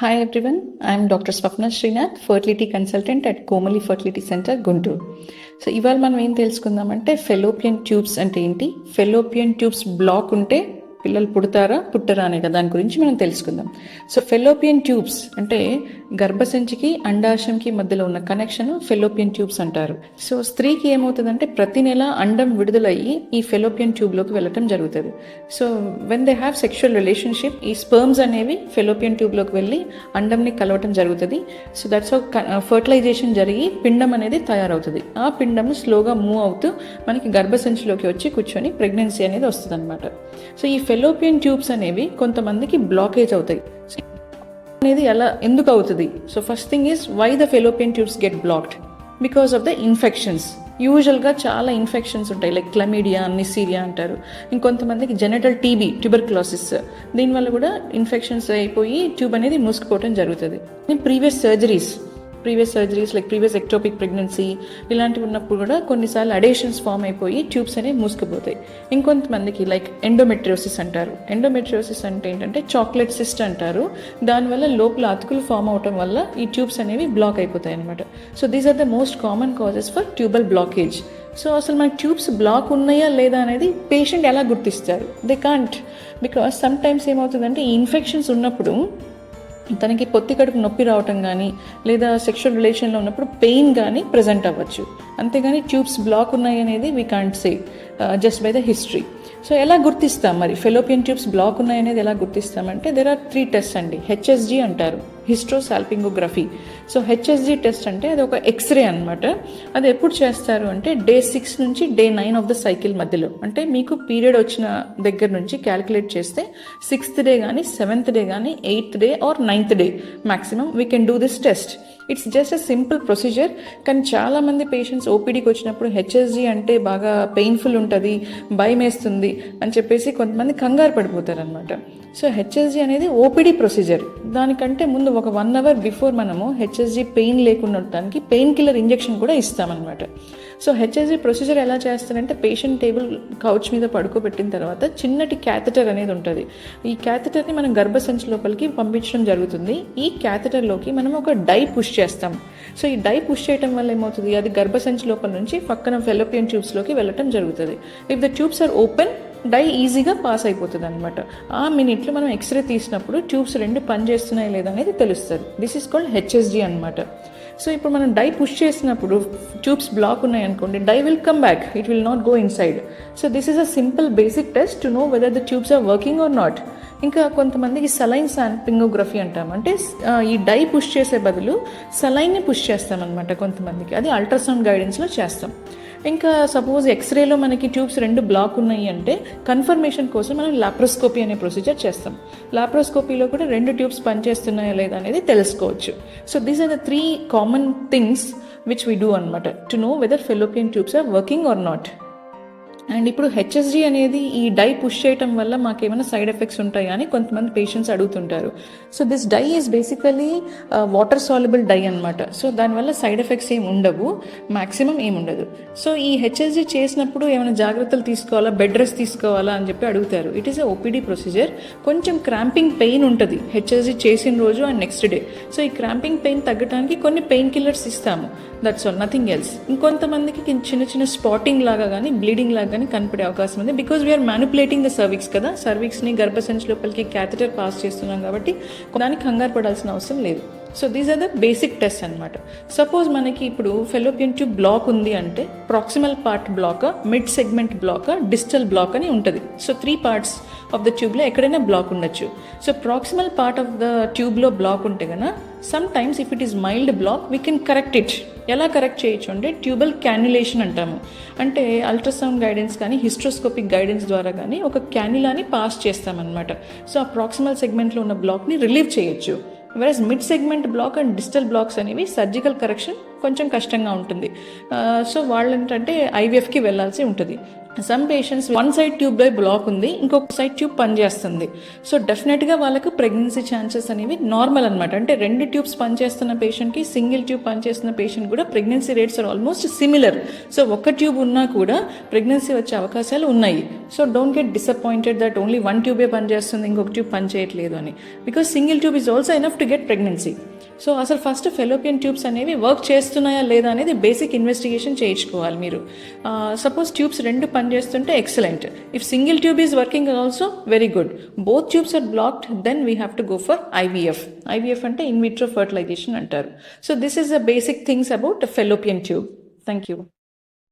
Hi everyone, I am Dr. Swapna Srinath, fertility consultant at Komali Fertility Center, Guntur. So ఇవాళ మనం ఏం తెలుసుకుందామంటే fallopian tubes అంటే ఏంటి, fallopian tubes block ఉంటే పిల్లలు పుడతారా పుట్టరా అనే దాని గురించి మనం తెలుసుకుందాం. సో ఫెలోపియన్ ట్యూబ్స్ అంటే గర్భసంచికి అండాశయంకి మధ్యలో ఉన్న కనెక్షన్ ఫెలోపియన్ ట్యూబ్స్ అంటారు. సో స్త్రీకి ఏమవుతుందంటే ప్రతి నెల అండం విడుదలయ్యి ఈ ఫెలోపియన్ ట్యూబ్లోకి వెళ్ళటం జరుగుతుంది. So when they have sexual relationship ఈ స్పర్మ్స్ అనేవి ఫెలోపియన్ ట్యూబ్లోకి వెళ్ళి అండంని కలవటం జరుగుతుంది. సో దట్స్ ఫర్టిలైజేషన్ జరిగి పిండం అనేది తయారవుతుంది. ఆ పిండం స్లోగా మూవ్ అవుతూ మనకి గర్భసంచిలోకి వచ్చి కూర్చొని ప్రెగ్నెన్సీ అనేది వస్తుంది అనమాట. సో ఈ ఫెలోపియన్ ట్యూబ్స్ అనేవి కొంతమందికి బ్లాకేజ్ అవుతాయి. అనేది ఎలా ఎందుకు అవుతుంది? So first thing is why the fallopian tubes get blocked because of the infections. యూజువల్గా చాలా ఇన్ఫెక్షన్స్ ఉంటాయి, లైక్ క్లమీడియా, నిసీరియా అంటారు. ఇంకొంతమందికి జెనటల్ టీబీ, ట్యూబర్క్లోసిస్, దీనివల్ల కూడా ఇన్ఫెక్షన్స్ అయిపోయి ట్యూబ్ అనేది మూసుకుపోవడం జరుగుతుంది. Previous surgeries like previous ectopic pregnancy ఇలాంటివి ఉన్నప్పుడు కూడా కొన్నిసార్లు అడేషన్స్ ఫామ్ అయిపోయి ట్యూబ్స్ అనేవి మూసుకుపోతాయి. ఇంకొంతమందికి లైక్ ఎండోమెట్రియోసిస్ అంటారు. ఎండోమెట్రియోసిస్ అంటే ఏంటంటే చాక్లెట్ సిస్ట్ అంటారు. దానివల్ల లోపల అతుకులు ఫామ్ అవటం వల్ల ఈ ట్యూబ్స్ అనేవి బ్లాక్ అయిపోతాయి అనమాట. So these are the most common causes for tubal blockage. So అసలు మన ట్యూబ్స్ బ్లాక్ ఉన్నాయా లేదా అనేది పేషెంట్ ఎలా గుర్తిస్తారు? They can't, because some times ఏమవుతుందంటే ఈ ఇన్ఫెక్షన్స్ ఉన్నప్పుడు తనకి పొత్తి కడుపు నొప్పి రావటం కానీ లేదా సెక్షువల్ రిలేషన్లో ఉన్నప్పుడు పెయిన్ కానీ ప్రజెంట్ అవ్వచ్చు. అంతేగాని ట్యూబ్స్ బ్లాక్ ఉన్నాయి అనేది we can't say just by the history. So ఎలా గుర్తిస్తాం మరి ఫెలోపియన్ ట్యూబ్స్ బ్లాక్ ఉన్నాయనేది ఎలా గుర్తిస్తామంటే దెర్ ఆర్ 3 టెస్ట్ అండి. హెచ్ఎస్జి అంటారు, హిస్ట్రోసాల్పింగోగ్రఫీ. సో హెచ్ఎస్జి టెస్ట్ అంటే అది ఒక ఎక్స్రే అనమాట. అది ఎప్పుడు చేస్తారు అంటే డే 6 నుంచి డే 9 ఆఫ్ ద సైకిల్ మధ్యలో, అంటే మీకు పీరియడ్ వచ్చిన దగ్గర నుంచి క్యాలిక్యులేట్ చేస్తే 6th డే కానీ 7th డే కానీ 8th day or 9th day maximum we can do this test. It's just a simple procedure. కానీ చాలామంది పేషెంట్స్ ఓపీడీకి వచ్చినప్పుడు హెచ్ఎస్జి అంటే బాగా పెయిన్ఫుల్ ఉంటుంది, భయం వేస్తుంది అని చెప్పేసి కొంతమంది కంగారు పడిపోతారు అనమాట. సో హెచ్ఎస్జి అనేది ఓపీడీ ప్రొసీజర్. దానికంటే ముందు ఒక 1 hour బిఫోర్ మనము హెచ్ఎస్జి పెయిన్ లేకుండా ఉండటానికి పెయిన్ కిల్లర్ ఇంజెక్షన్ కూడా ఇస్తామన్నమాట. సో హెచ్ఎస్జి ప్రొసీజర్ ఎలా చేస్తారంటే పేషెంట్ టేబుల్ కౌచ్ మీద పడుకోబెట్టిన తర్వాత చిన్నటి క్యాథెటర్ అనేది ఉంటుంది. ఈ క్యాథెటర్ని మనం గర్భసంచి లోపలికి పంపించడం జరుగుతుంది. ఈ క్యాథెటర్లోకి మనం ఒక డై పుష్ చేస్తాం. సో ఈ డై పుష్ చేయడం వల్ల ఏమవుతుంది, అది గర్భసంచి లోపల నుంచి పక్కన ఫెలోపియన్ ట్యూబ్స్లోకి వెళ్ళటం జరుగుతుంది. If the tubes are open dye ఈజీగా పాస్ అయిపోతుంది అనమాట. ఆ మినిట్లో మనం ఎక్స్రే తీసినప్పుడు ట్యూబ్స్ 2 పనిచేస్తున్నాయి లేదా అనేది తెలుస్తుంది. దిస్ ఈస్ కాల్డ్ హెచ్ఎస్జి అనమాట. సో ఇప్పుడు మనం డై పుష్ చేసినప్పుడు ట్యూబ్స్ బ్లాక్ ఉన్నాయి అనుకోండి, dye will come back, it will not go inside. So this is a simple basic test to know whether the tubes are working or not. ఇంకా కొంతమందికి saline సాల్పింగోగ్రఫీ అంటాం. అంటే ఈ డై పుష్ చేసే బదులు సలైన్ని పుష్ చేస్తామన్నమాట కొంతమందికి. అది అల్ట్రాసౌండ్ గైడెన్స్లో చేస్తాం. ఇంకా సపోజ్ ఎక్స్రేలో మనకి ట్యూబ్స్ 2 బ్లాక్ ఉన్నాయి అంటే కన్ఫర్మేషన్ కోసం మనం లాప్రోస్కోపీ అనే ప్రొసీజర్ చేస్తాం. లాప్రోస్కోపీలో కూడా 2 ట్యూబ్స్ పనిచేస్తున్నాయా లేదా అనేది తెలుసుకోవచ్చు. So these are the 3 common things which we do అనమాట to know whether fallopian tubes are working or not. And ఇప్పుడు హెచ్ఎస్జి అనేది ఈ డై పుష్ చేయటం వల్ల మాకేమైనా సైడ్ ఎఫెక్ట్స్ ఉంటాయా అని కొంతమంది పేషెంట్స్ అడుగుతుంటారు. So this dye is basically water soluble dye అనమాట. సో దానివల్ల సైడ్ ఎఫెక్ట్స్ ఏమి ఉండవు, మ్యాక్సిమం ఏముండదు. సో ఈ హెచ్ఎస్జి చేసినప్పుడు ఏమైనా జాగ్రత్తలు తీసుకోవాలా, బెడ్ రెస్ట్ తీసుకోవాలా అని చెప్పి అడుగుతారు. It is a OPD procedure. కొంచెం క్రాంపింగ్ పెయిన్ ఉంటుంది హెచ్ఎస్జి చేసిన రోజు అండ్ నెక్స్ట్ డే. సో ఈ క్రాంపింగ్ పెయిన్ తగ్గడానికి కొన్ని పెయిన్ కిల్లర్స్ ఇస్తాము, దట్స్ ఆల్, నథింగ్ ఎల్స్. ఇంకొంతమందికి చిన్న స్పాటింగ్ లాగా కానీ బ్లీడింగ్ లాగా కానీ కనపడే అవకాశం ఉంది. Because we are manipulating the cervix కదా, సర్విక్స్ని గర్భసంచి లోపలికి క్యాథెటర్ పాస్ చేస్తున్నాం కాబట్టి దానికి కంగారు పడాల్సిన అవసరం లేదు. So these are the basic test అనమాట. సపోజ్ మనకి ఇప్పుడు ఫెలోపియన్ ట్యూబ్ బ్లాక్ ఉంది అంటే proximal part block, mid segment block, distal block అని ఉంటుంది. సో 3 parts ఆఫ్ ద ట్యూబ్లో ఎక్కడైనా బ్లాక్ ఉండొచ్చు. So proximal part of the ట్యూబ్లో బ్లాక్ ఉంటే కనుక sometimes if it is mild block we can correct it. ఎలా కరెక్ట్ చేయొచ్చు అంటే ట్యూబల్ క్యాన్యులేషన్ అంటాము. అంటే అల్ట్రాసౌండ్ గైడెన్స్ కానీ హిస్ట్రోస్కోపిక్ గైడెన్స్ ద్వారా కానీ ఒక క్యాన్యులాని పాస్ చేస్తామన్నమాట. సో ఆ ప్రాక్సిమల్ సెగ్మెంట్లో ఉన్న బ్లాక్ని రిలీవ్ చేయొచ్చు. Versus mid segment block and distal blocks అనేవి సర్జికల్ కరెక్షన్ కొంచెం కష్టంగా ఉంటుంది. సో వాళ్ళు ఏంటంటే ఐవీఎఫ్కి వెళ్ళాల్సి ఉంటుంది. Some patients one side tube by block ఉంది, ఇంకొక సైడ్ ట్యూబ్ పనిచేస్తుంది. సో డెఫినెట్గా వాళ్ళకు ప్రెగ్నెన్సీ ఛాన్సెస్ అనేవి నార్మల్ అనమాట. అంటే 2 ట్యూబ్స్ పనిచేస్తున్న పేషెంట్కి సింగిల్ ట్యూబ్ పనిచేస్తున్న పేషెంట్ కూడా pregnancy rates are almost similar. So ఒక్క ట్యూబ్ ఉన్నా కూడా ప్రెగ్నెన్సీ వచ్చే అవకాశాలు ఉన్నాయి. So don't get disappointed that only 1 ట్యూబే పనిచేస్తుంది, ఇంకొక ట్యూబ్ పనిచేయట్లేదు అని. Because single tube is also enough to get pregnancy. So అసలు ఫస్ట్ ఫెలోపియన్ ట్యూబ్స్ అనేవి వర్క్ చేస్తున్నాయా లేదా అనేది బేసిక్ ఇన్వెస్టిగేషన్ చేయించుకోవాలి మీరు. సపోజ్ ట్యూబ్స్ 2 పనిచేస్తుంటే excellent. If single tube is working also very good. Both tubes are blocked, then we have to go for IVF. IVF అంటే in vitro fertilization అంటారు. So this is the basic things about fallopian tube. Thank you.